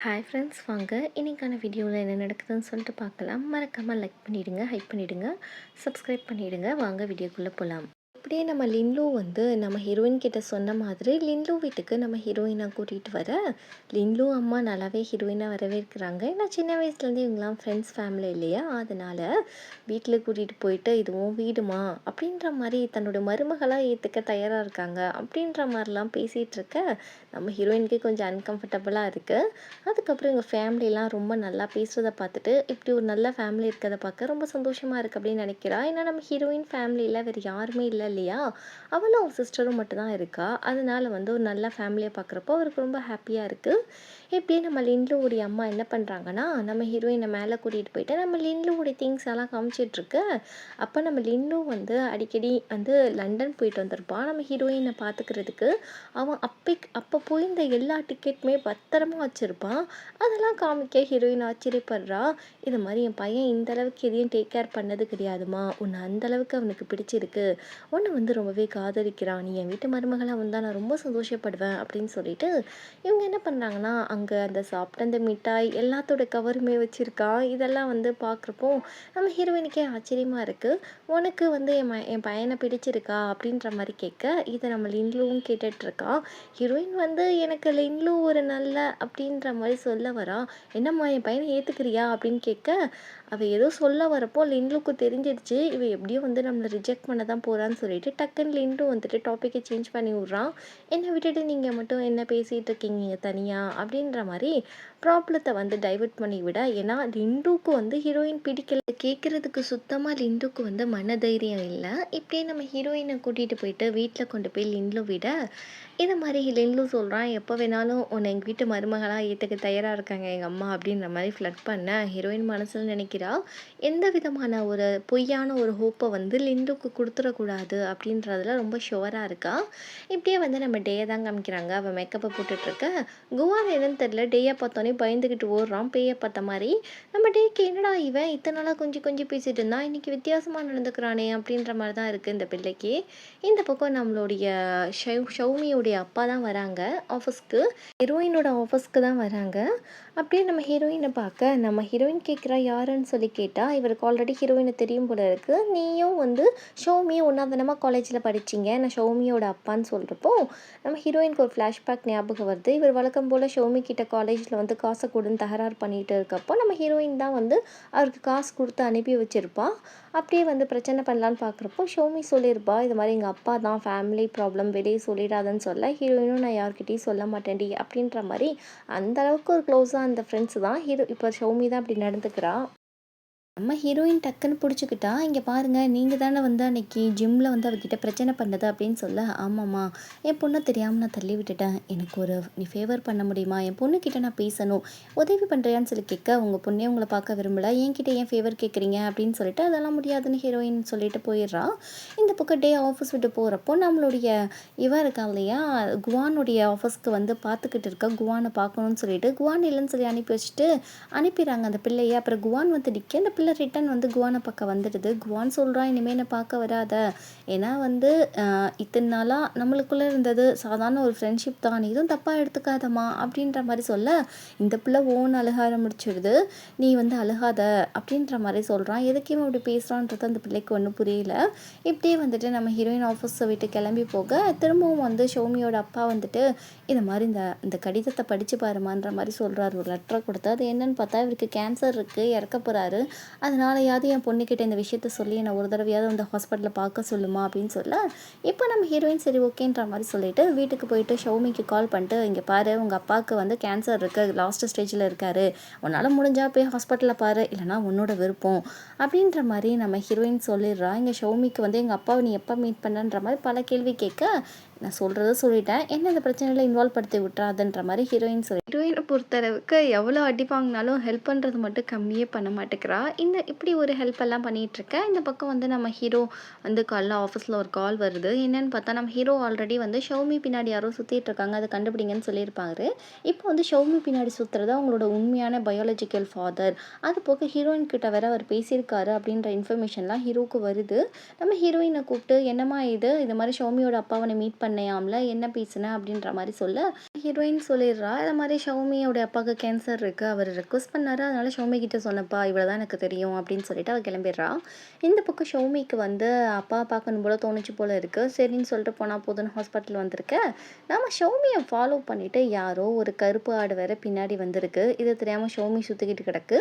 Hi friends, வாங்க இன்றைக்கான வீடியோவில் என்ன நடக்குதுன்னு சொல்லிட்டு பார்க்கலாம். மறக்காமல் லைக் பண்ணிவிடுங்க, ஹைப் பண்ணிவிடுங்க, சப்ஸ்கிரைப் பண்ணிவிடுங்க. வாங்க வீடியோக்குள்ளே போகலாம். அப்படியே நம்ம லின்லு வந்து நம்ம ஹீரோயின் கிட்ட சொன்ன மாதிரி லின்லு வீட்டுக்கு நம்ம ஹீரோயினை கூட்டிகிட்டு வர லின்லு அம்மா நல்லாவே ஹீரோயினாக வரவேற்கிறாங்க. ஏன்னா சின்ன வயசுலேருந்து இவங்களாம் ஃப்ரெண்ட்ஸ் ஃபேமிலி இல்லையா, அதனால் வீட்டில் கூட்டிகிட்டு போயிட்டு இதுவும் வீடுமா அப்படின்ற மாதிரி தன்னோட மருமகளாக ஏற்றுக்க தயாராக இருக்காங்க. அப்படின்ற மாதிரிலாம் பேசிகிட்டு இருக்க நம்ம ஹீரோயினுக்கு கொஞ்சம் அன்கம்ஃபர்டபுளாக இருக்குது. அதுக்கப்புறம் எங்கள் ஃபேமிலிலாம் ரொம்ப நல்லா பேசுகிறத பார்த்துட்டு இப்படி ஒரு நல்ல ஃபேமிலி இருக்கிறத பார்க்க ரொம்ப சந்தோஷமாக இருக்குது அப்படின்னு நினைக்கிறா. ஏன்னா நம்ம ஹீரோயின் ஃபேமிலியில் வேறு யாருமே இல்லை இல்லையா, அவளும் அவள் சிஸ்டரும் மட்டும்தான் இருக்கா. அதனால வந்து ஒரு நல்ல ஃபேமிலியை பார்க்குறப்போ அவருக்கு ரொம்ப ஹாப்பியாக இருக்குது. இப்படியே நம்ம லின்லுவுடைய அம்மா என்ன பண்ணுறாங்கன்னா, நம்ம ஹீரோயினை மேலே கூட்டிகிட்டு போயிட்டு நம்ம லின்லுவுடைய திங்ஸ் எல்லாம் காமிச்சிட்ருக்கு. அப்போ நம்ம லின்லு வந்து அடிக்கடி வந்து லண்டன் போயிட்டு வந்திருப்பான் நம்ம ஹீரோயினை பார்த்துக்கிறதுக்கு. அவன் அப்போ போயிருந்த எல்லா டிக்கெட்டுமே பத்திரமா வச்சுருப்பான். அதெல்லாம் காமிக்க ஹீரோயின் ஆச்சரியப்படுறா. இது மாதிரி என் பையன் இந்த அளவுக்கு எதையும் டேக் கேர் பண்ணது கிடையாதுமா, உன்னை அந்தளவுக்கு அவனுக்கு பிடிச்சிருக்கு, உன்னை வந்து ரொம்பவே காதலிக்கிறான், நீ என் வீட்டு மருமகளாக வந்தால் நான் ரொம்ப சந்தோஷப்படுவேன் அப்படின்னு சொல்லிட்டு இவங்க என்ன பண்ணுறாங்கன்னா, அங்கே அந்த சாப்பிட்ட அந்த மிட்டாய் எல்லாத்தோட கவருமே வச்சுருக்கான். இதெல்லாம் வந்து பார்க்குறப்போ நம்ம ஹீரோயினுக்கே ஆச்சரியமாக இருக்குது. உனக்கு வந்து என் பையனை பிடிச்சிருக்கா அப்படின்ற மாதிரி கேட்க, இதை நம்ம லின்லுவும் கேட்டுட்ருக்கா. ஹீரோயின் வந்து எனக்கு லின்லு ஒரு நல்ல அப்படின்ற மாதிரி சொல்ல வரா. என்னம்மா என் பையனை ஏற்றுக்கிறியா அப்படின்னு கேட்க, அவள் ஏதோ சொல்ல வரப்போ லின்லுக்கு தெரிஞ்சிடுச்சு இவ எப்படியோ வந்து நம்மளை ரிஜெக்ட் பண்ண தான் போகிறான்னு சொல்லிட்டு டக்குன்னு லின்லு வந்துட்டு டாப்பிக்கை சேஞ்ச் பண்ணி விட்றான். என்னை விட்டுட்டு நீங்கள் மட்டும் என்ன பேசிகிட்டு இருக்கீங்க தனியாக அப்படின்ற மாதிரி ப்ராப்ளத்தை வந்து டைவர்ட் பண்ணி விட. ஏன்னா லிண்டுக்கு வந்து ஹீரோயின் பிடிக்கல, கேட்குறதுக்கு சுத்தமாக லிண்டுக்கு வந்து மனதைரியம் இல்லை. இப்படியே நம்ம ஹீரோயினை கூட்டிகிட்டு போயிட்டு வீட்டில் கொண்டு போய் லின்லு விட இது மாதிரி லின்லு சொல்கிறான், எப்போ வேணாலும் உன்னை எங்கள் வீட்டு மருமகளாக ஏற்றுக்க தயாராக இருக்காங்க எங்கள் அம்மா அப்படின்ற மாதிரி ஃப்ளட் பண்ண ஹீரோயின் மனசில் நினைக்கிறா. எந்த விதமான ஒரு பொய்யான ஒரு ஹோப்பை வந்து லிண்டுக்கு கொடுத்துடக்கூடாது அப்படின்றதுல ரொம்ப ஷுவராக இருக்கா. இப்படியே வந்து நம்ம டேயை தான் காமிக்கிறாங்க. அவள் மேக்கப்பை போட்டுட்ருக்க குவான் என்னன்னு தெரில, டேயை பார்த்தோன்னே பயந்துக்கிட்டு ஓடுறான் பேயை பார்த்த மாதிரி. நம்ம டேக்கு என்னடா இவன் இத்தனை நாளாக கொஞ்சம் கொஞ்சம் பேசிகிட்டு இருந்தான், இன்றைக்கி வித்தியாசமாக நடந்துக்கிறானே அப்படின்ற மாதிரி தான் இருக்குது இந்த பிள்ளைக்கு. இந்த பக்கம் நம்மளுடைய ஷௌமியோடைய அப்பா தான் வராங்க ஆஃபீஸ்க்கு, ஹீரோயினோட ஆஃபீஸ்க்கு தான் வராங்க. அப்படியே நம்ம ஹீரோயினை பார்க்க நம்ம ஹீரோயின் கேட்குறா யாருன்னு சொல்லி கேட்டால், இவருக்கு ஆல்ரெடி ஹீரோயினை தெரியும் போல இருக்குது. நீயும் வந்து ஷௌமியும் ஒன்றா தானமா காலேஜில் படிச்சிங்க, நான் ஷௌமியோட அப்பான்னு சொல்கிறப்போ நம்ம ஹீரோயினுக்கு ஒரு ஃப்ளாஷ்பேக் ஞாபகம் வருது. இவர் வழக்கம் போல் ஷௌமி கிட்ட காலேஜில் வந்து காசை கொடுன்னு தகராறு பண்ணிகிட்டு இருக்கப்போ நம்ம ஹீரோயின் தான் வந்து அவருக்கு காசு கொடுத்து அனுப்பி வச்சுருப்பா. அப்படியே வந்து பிரச்சனை பண்ணலான்னு பார்க்குறப்போ ஷௌமி சொல்லியிருப்பா, இது மாதிரி எங்கள் அப்பா தான் ஃபேமிலி ப்ராப்ளம் வெளியே சொல்லிடாதுன்னு சொல்ல, ஹீரோயினும் நான் யார்கிட்டையும் சொல்ல மாட்டேன்டி அப்படின்ற மாதிரி அந்தளவுக்கு ஒரு க்ளோஸாக அந்த ஃப்ரெண்ட்ஸ் தான். இப்போ ஷௌமி தான் அப்படி நடந்துக்கிறா. நம்ம ஹீரோயின் டக்குன்னு பிடிச்சிக்கிட்டா, இங்கே பாருங்கள் நீங்கள் தானே வந்து அன்றைக்கி ஜிம்மில் வந்து அவகிட்ட பிரச்சனை பண்ணது அப்படின்னு சொல்ல, ஆமாம்மா என் பொண்ணை தெரியாமல் நான் தள்ளி விட்டுட்டேன், எனக்கு ஒரு நீ ஃபேவர் பண்ண முடியுமா, என் பொண்ணுக்கிட்ட நான் பேசணும், உதவி பண்ணுறியான்னு சொல்லி கேட்க, உங்கள் பொண்ணே உங்களை பார்க்க விரும்பலை, என்கிட்ட ஏன் ஃபேவர் கேட்குறீங்க அப்படின்னு சொல்லிட்டு அதெல்லாம் முடியாதுன்னு ஹீரோயின் சொல்லிட்டு போயிடுறா. இந்த பக்கம் டே ஆஃபீஸ் விட்டு போகிறப்போ நம்மளுடைய இவன் இருக்கான் இல்லையா, குவானுடைய ஆஃபீஸ்க்கு வந்து பார்த்துக்கிட்டு இருக்கா. குவானை பார்க்கணும்னு சொல்லிட்டு குவான் இல்லைன்னு சொல்லி அனுப்பி வச்சுட்டு அனுப்பிடுறாங்க அந்த பிள்ளையை. அப்புறம் குவான் வந்து நிற்க அந்த பிள்ளை ரிட்டன் வந்து குவானை பக்கம் வந்துடுது. குவான் சொல்கிறான், இனிமேல் என்னை பார்க்க வராத, ஏன்னா வந்து இத்தனை நாளாக நம்மளுக்குள்ளே இருந்தது சாதாரண ஒரு ஃப்ரெண்ட்ஷிப் தான், எதுவும் தப்பாக எடுத்துக்காதம்மா அப்படின்ற மாதிரி சொல்ல, இந்த பிள்ளை ஓன் அழுக ஆரம்பிச்சிடுது. நீ வந்து அழுகாத அப்படின்ற மாதிரி சொல்கிறான். எதுக்குமே அப்படி பேசுகிறான்றது அந்த பிள்ளைக்கு ஒன்றும் புரியல. இப்படியே வந்துட்டு நம்ம ஹீரோயின் ஆஃபீஸை விட்டு கிளம்பி போக திரும்பவும் வந்து ஷௌமியோட அப்பா வந்துட்டு இது மாதிரி இந்த கடிதத்தை படித்து பாருமான்ற மாதிரி சொல்கிறாரு. ஒரு லெட்டரை கொடுத்து அது என்னன்னு பார்த்தா இவருக்கு கேன்சர் இருக்குது, இறக்க போகிறாரு, அதனாலயாவது என் பொண்ணுக்கிட்ட இந்த விஷயத்த சொல்லி என்னை ஒரு தடவையாவது அந்த ஹாஸ்பிட்டலில் பார்க்க சொல்லுமா அப்படின்னு சொல்ல, இப்போ நம்ம ஹீரோயின் சரி ஓகேன்ற மாதிரி சொல்லிட்டு வீட்டுக்கு போயிட்டு ஷௌமிக்கு கால் பண்ணிட்டு, இங்கே பாரு உங்கள் அப்பாவுக்கு வந்து கேன்சர் இருக்குது, லாஸ்ட் ஸ்டேஜில் இருக்கார், உன்னால் முடிஞ்சால் போய் ஹாஸ்பிட்டலில் பாரு, இல்லைனா உன்னோட விருப்பம் அப்படின்ற மாதிரி நம்ம ஹீரோயின் சொல்லிடுறா. இங்கே ஷௌமிக்கு வந்து எங்கள் அப்பாவை நீ எப்போ மீட் பண்ணன்ற மாதிரி பல கேள்வி கேட்க, நான் சொல்கிறத சொல்லிட்டேன், என்ன இந்த பிரச்சனையில் இன்வால்வ் படுத்தி விட்றாதுன்ற மாதிரி ஹீரோயின் சொல்லி, ஹீரோயினை பொறுத்தளவுக்கு எவ்வளோ அடி வாங்கினாலும் ஹெல்ப் பண்ணுறது மட்டும் கம்மியே பண்ண மாட்டேங்கிறா. இப்படி ஒரு ஹெல்ப் எல்லாம் பண்ணிகிட்ருக்கேன். இந்த பக்கம் வந்து நம்ம ஹீரோ வந்து காலைல ஆஃபீஸில் ஒரு கால் வருது. என்னென்னு பார்த்தா நம்ம ஹீரோ ஆல்ரெடி வந்து ஷௌமி பின்னாடி யாரோ சுற்றிட்டு இருக்காங்க, அதை கண்டுபிடிங்கன்னு சொல்லியிருப்பாரு. இப்போ வந்து ஷௌமி பின்னாடி சுற்றுறது அவங்களோட உண்மையான பயாலஜிக்கல் ஃபாதர். அது போக ஹீரோயின் கிட்ட வேற அவர் பேசியிருக்காரு அப்படின்ற இன்ஃபர்மேஷன்லாம் ஹீரோவுக்கு வருது. நம்ம ஹீரோயினை கூப்பிட்டு, என்னம்மா இது மாதிரி ஷௌமியோட அப்பாவை மீட் பண்ண பண்ணையாம்ல, என்ன பேசுன அப்படின்ற மாரி சொல்ல, ஹீரோயின் சொல்லிடுறா, "இந்த மாரி ஷௌமியோட அப்பாவுக்கு கேன்சர் இருக்கு. அவரு ரெக்வெஸ்ட் பண்ணாரு. அதனால ஷௌமி கிட்ட சொன்னேன்ப்பா. இவ்வளோ தான் எனக்கு தெரியும்." அப்படின்னு சொல்லிட்டு அவ கிளம்பிடுறா. இந்த பக்கம் ஷௌமிக்கு வந்து அப்பாவ பார்க்கணும் போல தோணுச்சு போல இருக்கு. சரின்னு சொல்லிட்டு போனா போதுன்னு ஹாஸ்பிட்டல் வந்திருக்க, நம்ம ஷௌமிய ஃபாலோ பண்ணிட்டு யாரோ ஒரு கருப்பு ஆடு வேற பின்னாடி வந்திருக்கு. இது தெரியாம ஷௌமி சுத்திக்கிட்டு கிடக்கு.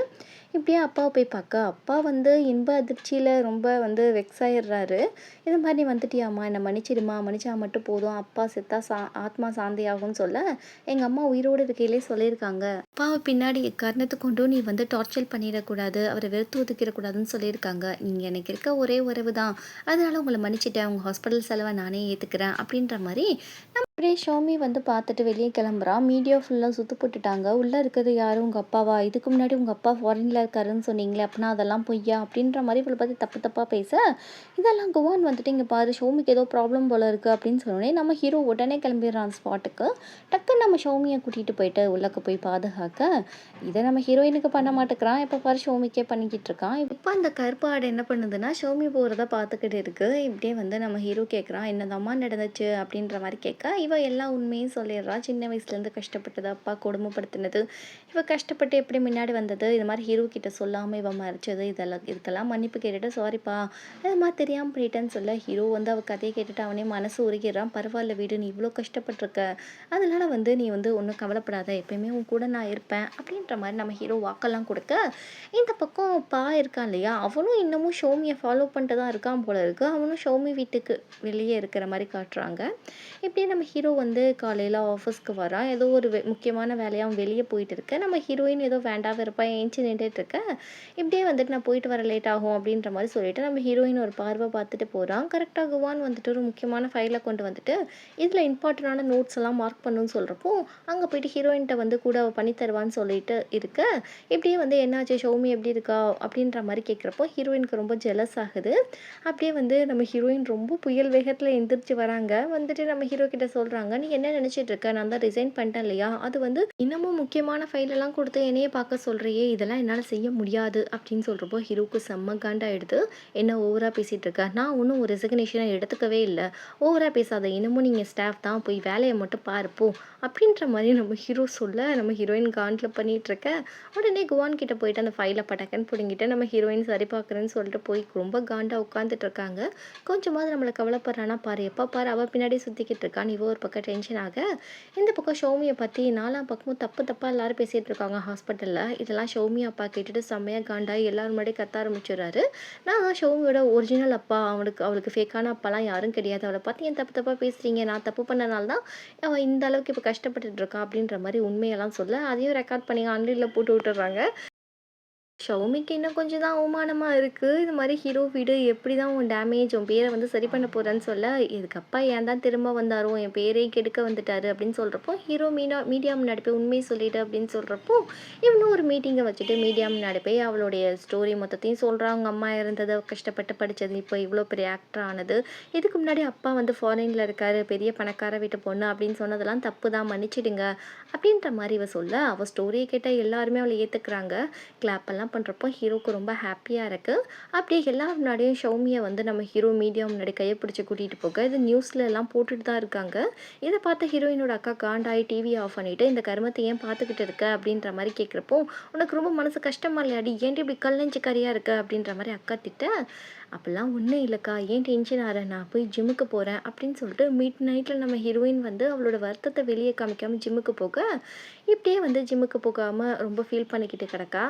இப்படியே அப்பாவ போய் பார்க்க, அப்பா வந்து இன்ப அதிர்ச்சியில ரொம்ப வந்து வெக்ஸ் ஆயிடுறாரு. "இது மாரி நீ வந்துட்டியாம்மா, என்ன மன்னிச்சிடுமா, மன்னிச்சா மட்டும் போதும். அப்பா செத்தா ஆத்மா சாந்தியாகும்னு" சொல்ல, எங்க அம்மா உயிரோடு இருக்கையிலே சொல்லியிருக்காங்க. அப்பாவ பின்னாடி எக்காரணத்த கொண்டும் நீ வந்து டார்ச்சர் பண்ணிடக்கூடாது. அவர வெறுத்து ஒதுக்கிடக்கூடாதுன்னு சொல்லியிருக்காங்க. நீங்க எனக்கு இருக்க ஒரே உறவு தான். அதனால உங்கள மன்னிச்சுட்டேன். உங்க ஹாஸ்பிட்டல் செலவ நானே ஏத்துக்கிறேன். அப்படின்ற மாரி அப்படியே ஷௌமி வந்து பார்த்துட்டு வெளியே கிளம்புறா. மீடியா ஃபுல்லா சுத்து போட்டுட்டாங்க. உள்ள இருக்கிறது யாரு? உங்க அப்பாவா? இதுக்கு முன்னாடி உங்க அப்பா ஃபாரின்ல இருக்காருன்னு சொன்னீங்களே, அப்பனா அதெல்லாம் பொய்யா? அப்படின்ற மாரி இவள பத்தி தப்பு தப்பா பேச, இதெல்லாம் குவான் வந்துட்டு இங்க பாரு ஷௌமிக்கு ஏதோ ப்ராப்ளம் போல இருக்கு அப்படின்னு சொன்னோனே, நம்ம ஹீரோ உடனே கிளம்பிடுறான் ஸ்பாட்டுக்கு. டக்குன்னு நம்ம ஷௌமிய கூட்டிட்டு போயிட்டு உள்ளக்க போய் பாதுகாக்க, இத நம்ம ஹீரோயினுக்கு பண்ண மாட்டேங்கிறான். எப்ப பாரு ஷௌமிக்கே பண்ணிக்கிட்டு இருக்கான். இப்ப அந்த கருப்பு ஆடு என்ன பண்ணுதுன்னா, ஷௌமி போறத பார்த்துக்கிட்டு இருக்கு. இப்படியே வந்து நம்ம ஹீரோ கேட்குறான், "என்னதாம்மா நடந்துச்சு?" அப்படின்ற மாரி கேட்க, இவ எல்லா உண்மையும் சொல்லிடுறா. சின்ன வயசுலேருந்து கஷ்டப்பட்டது, அப்பா கொடுமைப்படுத்தினது, இவ கஷ்டப்பட்டு எப்படி முன்னாடி வந்தது, இது மாரி ஹீரோ கிட்ட சொல்லாம இவ மறைச்சது, இதுக்கெல்லாம் மன்னிப்பு கேட்டுட்டு, "சாரிப்பா, இது மாரி தெரியாம பண்ணிட்டேன்னு" சொல்ல, ஹீரோ வந்து அவ கதைய கேட்டுட்டு அவனே மனசு உருகிடுறான். "பரவால்ல விடு, நீ இவ்ளோ கஷ்டப்பட்டுருக்க. அதனால வந்து நீ வந்து ஒண்ணும் கவலைப்படாத. எப்பயுமே உன் கூட நான் இருப்பேன்." அப்படின்ற மாரி நம்ம ஹீரோ வாக்கெல்லாம் குடுக்க, இந்த பக்கம் இருக்கான் இல்லையா, அவனும் இன்னமும் ஷௌமிய ஃபாலோ பண்ணிட்டு தான் இருக்கான் போல இருக்கு. அவனும் ஷௌமி வீட்டுக்கு வெளியே இருக்கிற மாரி காட்டுறாங்க. இப்படியே நம்ம ஹீரோ வந்து காலையில ஆஃபீஸ்க்கு வரான். ஏதோ ஒரு முக்கியமான வேலையா அவன் வெளிய போயிட்டு இருக்க. நம்ம ஹீரோயின் ஏதோ வேண்டா வெறுப்பா எந்திச்சு நின்னுட்டு இருக்க. இப்படியே வந்துட்டு நான் போயிட்டு வர லேட் ஆகும் அப்படின்ற மாரி சொல்லிட்டு நம்ம ஹீரோயின் ஒரு பார்வை பார்த்துட்டு போறான். கரெக்ட்டா குவான் வந்துட்டு ஒரு முக்கியமான ஃபைல கொண்டு வந்துட்டு, இதில இம்பார்ட்டன்டான நோட்ஸ் எல்லாம் மார்க் பண்ணணும்னு சொல்றப்போ, அங்க போயிட்டு ஹீரோயின்ட்ட வந்து கூட அவ பண்ணி தருவான்னு சொல்லிட்டு இருக்க, இப்படியே வந்து "என்னாச்சு ஷௌமி எப்படி இருக்கா?" அப்படின்ற மாரி கேட்குறப்போ, ஹீரோயினுக்கு ரொம்ப ஜெலஸ் ஆகுது. அப்படியே வந்து நம்ம ஹீரோயின் ரொம்ப புயல் வேகத்தில எந்திரிச்சு வராங்க. வந்துட்டு நம்ம ஹீரோ கிட்ட சொல்றாங்க, "நீ என்ன நினைச்சிட்டு இருக்க? நான் தான் ரிசைன் பண்ணிட்டேன் இல்லையா? அது வந்து இன்னமும் முக்கியமான ஃபைல் எல்லாம் குடுத்து என்னைய பார்க்க சொல்றியே! இதெல்லாம் என்னால செய்ய முடியாது." அப்படின்னு சொல்றப்போ ஹீரோவுக்கு செம்ம காண்டாயிடுது. "என்ன ஓவரா பேசிட்டு இருக்க? நான் ஒண்ணும் ஒரு ரெசிக்னேஷன எடுத்துக்கவே இல்ல. ஓவரா பேசாத. இன்னமும் நீங்க ஸ்டாஃப் தான். போய் வேலைய மட்டும் பாரு போ." அப்படின்ற மாரி நம்ம ஹீரோ சொல்ல, நம்ம ஹீரோயின் காண்டுல பண்ணிட்டு இருக்க, உடனே குவான் கிட்ட போயிட்டு அந்த ஃபைல படக்குன்னு புடுங்கிட்டு நம்ம ஹீரோயின் சரி பார்க்குறேன்னு சொல்லிட்டு போய் ரொம்ப காண்டா உட்காந்துட்டு இருக்காங்க. கொஞ்சமாவது நம்மள கவலைப்படுறானா பாரு, எப்ப பாரு அவ பின்னாடியே சுத்திக்கிட்டு இருக்கான்னு இவ ஒரு பக்கம் டென்ஷன் ஆக, இந்த பக்கம் ஷௌமிய பத்தி நாலா பக்கமும் தப்பு தப்பா எல்லாரும் பேசிட்டு இருக்காங்க ஹாஸ்பிட்டல்ல. இதெல்லாம் ஷௌமி அப்பா கேட்டுட்டு செம்மையா காண்டாயி எல்லாரும் முன்னாடியும் கத்த ஆரம்பிச்சுடுறாரு. "நான் தான் ஷௌமியோட ஒரிஜினல் அப்பா. அவளுக்கு ஃபேக்கான அப்பாலாம் யாரும் கிடையாது. அவள பத்தி ஏன் தப்பு தப்பா பேசுறீங்க? நான் தப்பு பண்ணனால தான் அவ இந்த அளவுக்கு இப்ப கஷ்டப்பட்டுட்டு இருக்கா." அப்படின்ற மாரி உண்மையெல்லாம் சொல்ல, அதையும் ரெக்கார்ட் பண்ணி ஆன்லைன்ல போட்டு விட்டுர்றாங்க. ஷௌமிக்கு இன்னும் கொஞ்சம் தான் அவமானமா இருக்கு. இது மாரி "ஹீரோ விடு, எப்படி தான் உன் டேமேஜ், உன் பேர வந்து சரி பண்ண போறேன்னு" சொல்ல, "இதுக்கு அப்பா ஏன் தான் திரும்ப வந்தாரோ, என் பேரையும் கெடுக்க வந்துட்டாரு." அப்படின்னு சொல்றப்போ, ஹீரோ மீடியா முன்னாடி போய் உண்மைய சொல்லிடு அப்படின்னு சொல்றப்போ, இவனும் ஒரு மீட்டிங்க வச்சுட்டு மீடியா முன்னாடி போய் அவளுடைய ஸ்டோரி மொத்தத்தையும் சொல்றா. அவங்க அம்மா இறந்தது, அவ கஷ்டப்பட்டு படிச்சது, இப்போ இவ்ளோ பெரிய ஆக்டர் ஆனது. இதுக்கு முன்னாடி அப்பா வந்து ஃபாரின்ல இருக்காரு, பெரிய பணக்கார வீட்டு பொண்ணு அப்படின்னு சொன்னதெல்லாம் தப்பு தான், மன்னிச்சிடுங்க. அப்படின்ற மாரி இவ சொல்ல, அவ ஸ்டோரிய கேட்ட எல்லாருமே அவள ஏத்துக்கிறாங்க. கிளாப் எல்லாம் பண்றப்போ ஹீரோக்கு ரொம்ப ஹாப்பியா இருக்கு. அப்படியே எல்லார் முன்னாடியும் ஷௌமிய வந்து நம்ம ஹீரோ மீடியா முன்னாடி கைய பிடிச்சு கூட்டிட்டு போக, இது நியூஸ்ல எல்லாம் போட்டுட்டு தான் இருக்காங்க. இத பார்த்த ஹீரோயினோட அக்கா காண்டாயி டிவிய ஆஃப் பண்ணிட்டு, "இந்த கருமத்த ஏன் பார்த்துக்கிட்டு இருக்க?" அப்படின்ற மாரி கேட்கிறப்போ, "உனக்கு ரொம்ப மனசு கஷ்டமா இல்லையாடி? ஏன்டி இப்படி கல் நெஞ்சுக்காரியா இருக்க?" அப்படின்ற மாரி அக்கா திட்ட, "அப்பலாம் ஒண்ணும் இல்லக்கா. ஏன் டென்ஷன் ஆற? நான் போய் ஜிம்முக்கு போறேன்." அப்படின்னு சொல்லிட்டு மிட் நைட்ல நம்ம ஹீரோயின் வந்து அவளோட வருத்தத்த வெளிய காமிக்காம ஜிம்முக்கு போக, இப்படியே வந்து ஜிம்முக்கு போகாம ரொம்ப ஃபீல் பண்ணிக்கிட்டு கிடக்கா.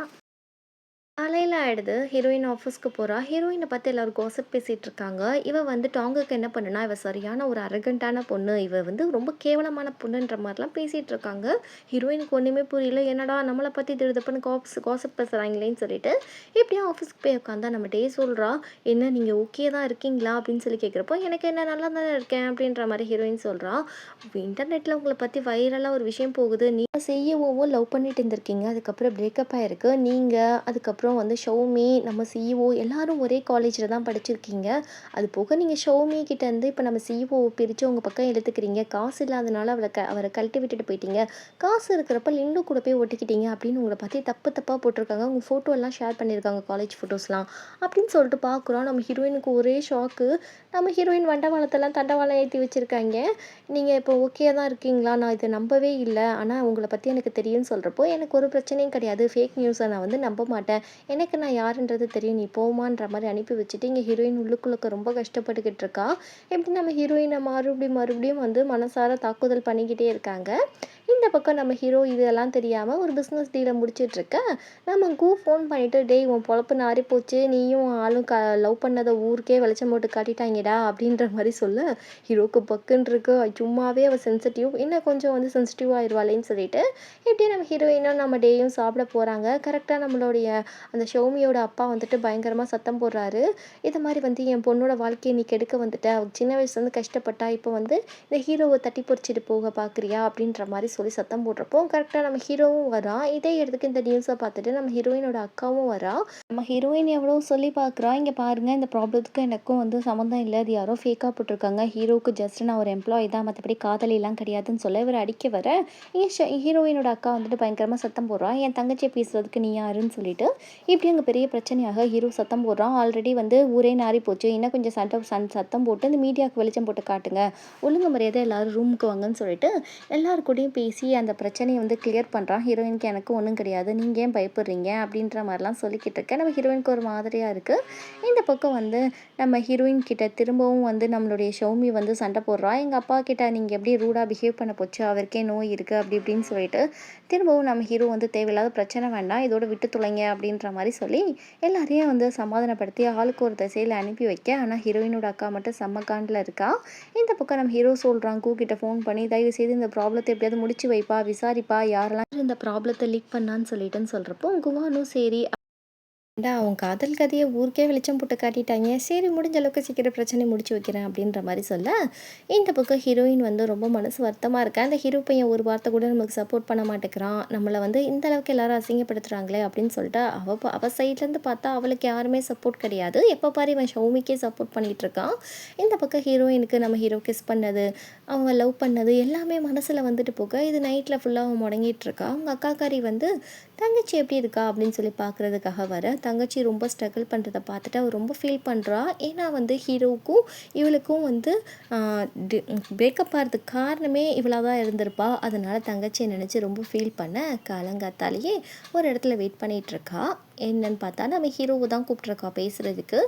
காலையில ஆயிடுது. ஹீரோயின் ஆஃபீஸ்க்கு போறா. ஹீரோயின பத்தி எல்லாரும் காசிப் பேசிட்டு இருக்காங்க. இவ வந்து டாங்குக்கு என்ன பண்ணுனா, இவ சரியான ஒரு அரகன்ட்டான பொண்ணு. இவ வந்து ரொம்ப கேவலமான பொண்ணுன்ற மாரிலாம் பேசிட்டு இருக்காங்க. ஹீரோயினுக்கு ஒண்ணுமே புரியல. என்னடா நம்மள பத்தி திடுதிப்புன்னு காசிப் பேசுறாங்களேன்னு சொல்லிட்டு, இப்படியே ஆஃபீஸ்க்கு போய் உட்காந்தா நம்ம டே சொல்றா, "என்ன நீங்க ஓகே தான் இருக்கீங்களா?" அப்படின்னு சொல்லி கேட்கிறப்போ, "எனக்கு என்ன நல்லா தானே இருக்கேன்." அப்படின்ற மாரி ஹீரோயின் சொல்றா. "இன்டர்நெட்ல உங்கள பத்தி வைரலா ஒரு விஷயம் போகுது. நீங்க சிஇஓவும் லவ் பண்ணிட்டு இருந்திருக்கீங்க. அதுக்கப்புறம் பிரேக்கப் ஆயிருக்கு. நீங்க அதுக்கப்புறம் அப்புறம் வந்து ஷவுமி, நம்ம சிஇஓ எல்லாரும் ஒரே காலேஜில் தான் படிச்சிருக்கீங்க. அது போக நீங்கள் ஷவுமி கிட்டேருந்து இப்போ நம்ம சிஇஓ பிரித்து உங்கள் பக்கம் எடுத்துக்கிறீங்க. காசு இல்லாதனால அவரை கழட்டி விட்டுட்டு போயிட்டீங்க. காசு இருக்கிறப்ப லிண்டு கூட போய் ஒட்டிக்கிட்டீங்க அப்படின்னு உங்களை பற்றி தப்பாக போட்டிருக்காங்க. உங்கள் ஃபோட்டோ எல்லாம் ஷேர் பண்ணியிருக்காங்க, காலேஜ் ஃபோட்டோஸ்லாம் அப்படின்னு சொல்லிட்டு பார்க்குறோம். நம்ம ஹீரோயினுக்கு ஒரே ஷாக்கு. நம்ம ஹீரோயின் வண்டவாளத்தெல்லாம் தண்டவாளம் ஏற்றி வச்சுருக்காங்க. நீங்கள் இப்போ ஓகே தான் இருக்கீங்களா? நான் இதை நம்பவே இல்லை. ஆனால் உங்களை பற்றி எனக்கு தெரியும்னு சொல்கிறப்போ, எனக்கு ஒரு பிரச்சனையும் கிடையாது. ஃபேக் நியூஸை நான் வந்து நம்ப மாட்டேன். எனக்கு நான் யாருன்றது தெரியும். நீ போமான்ற மாதிரி அனுப்பி வச்சுட்டு இங்கே ஹீரோயின் உள்ளுக்குள்ளக்க ரொம்ப கஷ்டப்பட்டுக்கிட்டு இருக்கா. எப்படி நம்ம ஹீரோயினை மறுபடியும் வந்து மனசார தாக்குதல் பண்ணிக்கிட்டே இருக்காங்க. இந்த பக்கம் நம்ம ஹீரோ இதெல்லாம் தெரியாமல் ஒரு பிஸ்னஸ் டீலை முடிச்சிட்ருக்க. நம்ம ஃபோன் பண்ணிவிட்டு, டேய் உன் பொழப்பு நாறி போச்சு, நீயும் ஆளும் லவ் பண்ணதை ஊருக்கே வெளிச்சம் போட்டு காட்டிட்டாங்கடா அப்படின்ற மாதிரி சொல்ல, ஹீரோக்கு பக்குன்னு இருக்கு. சும்மாவே அவள் சென்சிட்டிவ், இன்னும் கொஞ்சம் வந்து சென்சிட்டிவ் ஆயிடுவாளேன்னு சொல்லிட்டு இப்படியே நம்ம ஹீரோயினும் நம்ம டேயும் சாப்பிட போகிறாங்க. கரெக்டாக நம்மளுடைய அந்த ஷௌமியோட அப்பா வந்துட்டு பயங்கரமாக சத்தம் போடுறாரு. இது மாதிரி வந்து என் பொண்ணோட வாழ்க்கையை நீ கெடுக்க வந்துட்ட, அவள் சின்ன வயசுலேருந்து கஷ்டப்பட்டா, இப்போ வந்து இந்த ஹீரோவை தட்டி பொறிச்சிட்டு போக பார்க்குறியா அப்படின்ற மாதிரி சொல்லி சத்தம் போடுறப்போ கரெக்டாக நம்ம ஹீரோவும் வரா. இதே இடத்துக்கு இந்த நியூஸை பார்த்துட்டு நம்ம ஹீரோயினோட அக்காவும் வரா. நம்ம ஹீரோயின் எவ்வளோ சொல்லி பார்க்குறா, இங்கே பாருங்கள் இந்த ப்ராப்ளத்துக்கு எனக்கும் வந்து சம்மந்தம் இல்லை, அது யாரோ ஃபேக்காக போட்டிருக்காங்க, ஹீரோவுக்கு ஜஸ்ட் நான் ஒரு எம்ப்ளாயி தான், மற்றபடி காதலிலாம் கிடையாதுன்னு சொல்ல இவர் அடிக்க வர, ஹீரோயினோட அக்கா வந்துட்டு பயங்கரமாக சத்தம் போடுறான், என் தங்கச்சியை பேசுறதுக்கு நீ யாருன்னு சொல்லிட்டு. இப்படி அங்கே பெரிய பிரச்சனையாக ஹீரோ சத்தம் போடுறான். ஆல்ரெடி வந்து ஊரே நாரி போச்சு, இன்னும் கொஞ்சம் சத்தம் போட்டு இந்த மீடியாவுக்கு வெளிச்சம் போட்டு காட்டுங்க, ஒழுங்கு மரியாதை எல்லாரும் ரூமுக்கு வாங்கன்னு சொல்லிட்டு எல்லாரு கூடயும் பேசி அந்த பிரச்சனையை வந்து கிளியர் பண்ணுறான். ஹீரோயினுக்கு எனக்கு ஒன்றும் கிடையாது, நீங்கள் ஏன் பயப்படுறீங்க அப்படின்ற மாதிரிலாம் சொல்லிக்கிட்டு இருக்கேன். நம்ம ஹீரோயினுக்கு ஒரு மாதிரியாக இருக்குது. இந்த பக்கம் வந்து நம்ம ஹீரோயின் கிட்ட திரும்பவும் வந்து நம்மளுடைய ஷௌமி வந்து சண்டை போடுறா. எங்கள் அப்பா கிட்ட நீங்கள் எப்படி ரூடாக பிஹேவ் பண்ண போச்சு, அவருக்கே நோய் இருக்குது அப்படி இப்படின்னு சொல்லிட்டு திரும்பவும் நம்ம ஹீரோ வந்து தேவையில்லாத பிரச்சனை வேண்டாம், இதோட விட்டு தொலைங்க அப்படின்ற மாதிரி சொல்லி எல்லாரையும் வந்து சமாதானப்படுத்தி ஆளுக்கு ஒரு திசையில் அனுப்பி வைக்க. ஆனால் ஹீரோயினோட அக்கா மட்டும் செம்ம காண்டில் இருக்கா. இந்த பக்கம் நம்ம ஹீரோ சொல்கிறான் கிட்ட ஃபோன் பண்ணி, தயவு செய்து இந்த ப்ராப்ளத்தை எப்படியாவது முடிச்சு வைப்பா, விசாரிப்பா, யாரெல்லாம் இந்த ப்ராப்ளத்தை லீக் பண்ணான்னு சொல்லிட்டுன்னு சொல்கிறப்போ குவானும் சரி அவன் காதல் கதையை ஊருக்கே வெளிச்சம் போட்டு காட்டிட்டாங்க, சரி முடிஞ்ச அளவுக்கு சீக்கிரம் பிரச்சனை முடிச்சு வைக்கிறேன் அப்படின்ற மாதிரி சொல்ல, இந்த பக்கம் ஹீரோயின் வந்து ரொம்ப மனசு வருத்தமாக இருக்கா. அந்த ஹீரோ பையன் ஒரு வார்த்தை கூட நமக்கு சப்போர்ட் பண்ண மாட்டேங்கிறான், நம்மளை வந்து இந்த அளவுக்கு எல்லாரும் அசிங்கப்படுத்துகிறாங்களே அப்படின்னு சொல்லிட்டு அவள் சைட்லேருந்து பார்த்தா அவளுக்கு யாருமே சப்போர்ட் கிடையாது. எப்போ பாரு இவன் ஷௌமிக்கே சப்போர்ட் பண்ணிகிட்டு இருக்கான். இந்த பக்கம் ஹீரோயினுக்கு நம்ம ஹீரோ கிஸ் பண்ணது, அவங்க லவ் பண்ணது எல்லாமே மனசில் வந்துட்டு போக இது நைட்டில் ஃபுல்லாக அவன் முடங்கிட்டு இருக்கா. அவங்க அக்காக்காரி வந்து தங்கச்சி எப்படி இருக்கா அப்படின்னு சொல்லி பார்க்குறதுக்காக வர, தங்கச்சி ரொம்ப ஸ்ட்ரகிள் பண்ணுறத பார்த்துட்டு அவள் ரொம்ப ஃபீல் பண்ணுறா. ஏன்னா வந்து ஹீரோவுக்கும் இவளுக்கும் வந்து பிரேக்கப் ஆகிறதுக்கு காரணமே இவளாக தான் இருந்திருப்பா. அதனால் தங்கச்சியை நினச்சி ரொம்ப ஃபீல் பண்ண காலங்காத்தாலேயே ஒரு இடத்துல வெயிட் பண்ணிகிட்ருக்கா. என்னன்னு பார்த்தா நம்ம ஹீரோவை தான் கூப்பிட்ருக்கா பேசுகிறதுக்கு.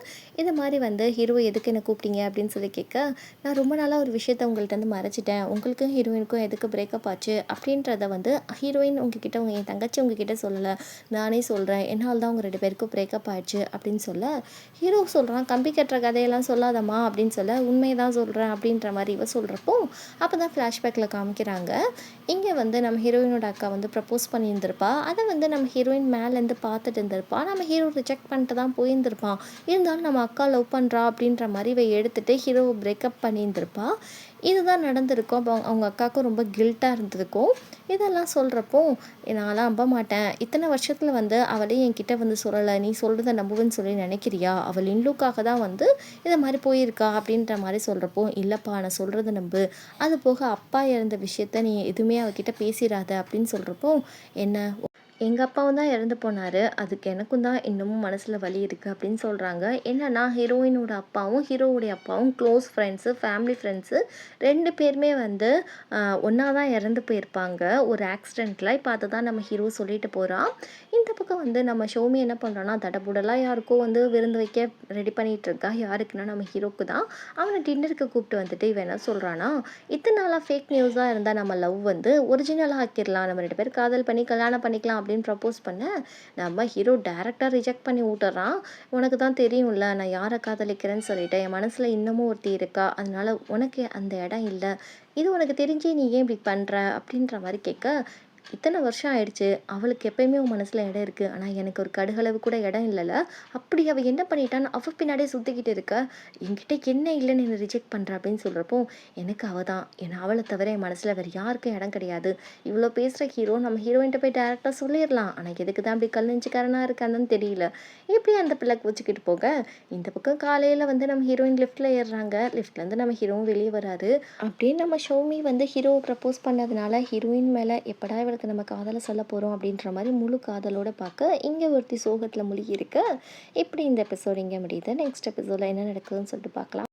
இது மாதிரி வந்து ஹீரோ எதுக்கு என்ன கூப்பிட்டீங்க அப்படின்னு சொல்லி கேட்க, நான் ரொம்ப நாளாக ஒரு விஷயத்தை உங்கள்கிட்ட வந்து மறைச்சிட்டேன், உங்களுக்கும் ஹீரோயினுக்கும் எதுக்கு பிரேக்கப் ஆச்சு அப்படின்றத வந்து ஹீரோயின் உங்ககிட்ட என் தங்கச்சி உங்ககிட்ட சொல்லலை, நானே சொல்கிறேன், என்னால் தான் உங்கள் 2 பேருக்கும் பிரேக்கப் ஆயிடுச்சு அப்படின்னு சொல்ல, ஹீரோ சொல்கிறான் கம்பி கட்டுற கதையெல்லாம் சொல்லாதம்மா அப்படின்னு சொல்ல, உண்மையை தான் சொல்கிறேன் அப்படின்ற மாதிரி இவ சொல்கிறப்போ அப்போ தான் ஃப்ளாஷ்பேக்கில் காமிக்கிறாங்க. இங்கே வந்து நம்ம ஹீரோயினோட அக்கா வந்து ப்ரப்போஸ் பண்ணியிருந்திருப்பா. அதை வந்து நம்ம ஹீரோயின் மேலேருந்து பார்த்துட்டு இருந்திருப்பா. நம்ம ஹீரோ ரிஜெக்ட் பண்ணிட்டு தான் போயிருந்திருப்பான். இருந்தாலும் நம்ம அக்கா லவ் பண்ணுறா அப்படின்ற மாதிரி இவ எடுத்துகிட்டு ஹீரோவை பிரேக்கப் பண்ணியிருந்திருப்பா. இதுதான் நடந்திருக்கும். அப்போ அவங்க அக்காவுக்கும் ரொம்ப கில்ட்டாக இருந்திருக்கும். இதெல்லாம் சொல்கிறப்போ நான்லாம் நம்ப மாட்டேன், இத்தனை வருஷத்தில் வந்து அவளே என்கிட்ட வந்து சொல்லலை, நீ சொல்கிறத நம்புவேன்னு சொல்லி நினைக்கிறியா, அவள் இன்லுக்காக தான் வந்து இதை மாதிரி போயிருக்கா அப்படின்ற மாதிரி சொல்கிறப்போ, இல்லைப்பா நான் சொல்கிறத நம்பு, அது போக அப்பா இறந்த விஷயத்த நீ எதுவுமே அவகிட்ட பேசிடாத அப்படின்னு சொல்கிறப்போ, என்ன எங்கள் அப்பாவும் தான் இறந்து போனார், அதுக்கு எனக்கும் தான் இன்னமும் மனசில் வலி இருக்குது அப்படின்னு சொல்கிறாங்க. என்னன்னா ஹீரோயினோட அப்பாவும் ஹீரோவுடைய அப்பாவும் க்ளோஸ் ஃப்ரெண்ட்ஸு, ஃபேமிலி ஃப்ரெண்ட்ஸு 2 பேருமே வந்து ஒன்றா தான் இறந்து போயிருப்பாங்க ஒரு ஆக்சிடெண்ட்டில். இப்போ அதை தான் நம்ம ஹீரோ சொல்லிட்டு போகிறான். இந்த பக்கம் வந்து நம்ம ஷௌமி என்ன பண்ணுறான்னா தடபுடலாக யாருக்கோ வந்து விருந்து வைக்க ரெடி பண்ணிகிட்டு இருக்கா. யாருக்குன்னா நம்ம ஹீரோக்கு தான். அவனை டின்னருக்கு கூப்பிட்டு வந்துட்டு இவன் என்ன சொல்கிறான்னா, இத்தனை நாளாக ஃபேக் நியூஸாக இருந்தால் நம்ம லவ் வந்து ஒரிஜினலாக ஆக்கிடலாம், நம்ம 2 பேர் காதல் பண்ணி கல்யாணம் பண்ணிக்கலாம் அப்படின்னு ப்ரப்போஸ் பண்ண, நம்ம ஹீரோ டேரெக்டாக ரிஜெக்ட் பண்ணி விட்டுறான். உனக்கு தான் தெரியும்ல நான் யாரை காதலிக்கிறேன்னு சொல்லிட்டு, என் மனசில் இன்னமும் ஒருத்தி இருக்கா, அதனால உனக்கு அந்த இடம் இல்லை, இது உனக்கு தெரிஞ்சே நீ ஏன் இப்படி பண்ணுற அப்படின்ற மாதிரி கேட்க, இத்தனை வருஷம் ஆயிடுச்சு, அவளுக்கு எப்பயுமே உன் மனசில் இடம் இருக்குது, ஆனால் எனக்கு ஒரு கடுகளவு கூட இடம் இல்லைல்ல. அப்படி அவள் என்ன பண்ணிட்டான்னு அவள் பின்னாடியே சுற்றிக்கிட்டு இருக்க, என்கிட்ட என்ன இல்லைன்னு என்னை ரிஜெக்ட் பண்ணுறா அப்படின்னு சொல்கிறப்போ, எனக்கு அவள் தான், ஏன்னா அவளை தவிர என் மனசில் வேறு யாருக்கும் இடம் கிடையாது. இவ்வளோ பேசுகிற ஹீரோ நம்ம ஹீரோயின்ட்ட போய் டேரெக்டாக சொல்லிடலாம், ஆனால் எதுக்கு தான் அப்படி கல் நெஞ்சுக்காரனாக இருக்கான்னு தெரியல. எப்படி அந்த பிள்ளை வச்சுக்கிட்டு போக, இந்த பக்கம் காலையில் வந்து நம்ம ஹீரோயின் லிஃப்ட்டில் ஏறுறாங்க, லிஃப்ட்லேருந்து நம்ம ஹீரோவும் வெளியே வராரு. அப்படியே நம்ம ஷோமி வந்து ஹீரோவை ப்ரப்போஸ் பண்ணதுனால ஹீரோயின் மேலே எப்படா இவளுக்கு நம்ம காதலை சொல்ல போகிறோம் அப்படின்ற மாதிரி முழு காதலோட பார்க்க இங்கே ஒருத்தி சோகத்தில் மூழ்கி இருக்கு. இப்படி இந்த எபிசோட் இங்கே முடியுது. நெக்ஸ்ட் எபிசோடில் என்ன நடக்குதுன்னு சொல்லிட்டு பார்க்கலாம்.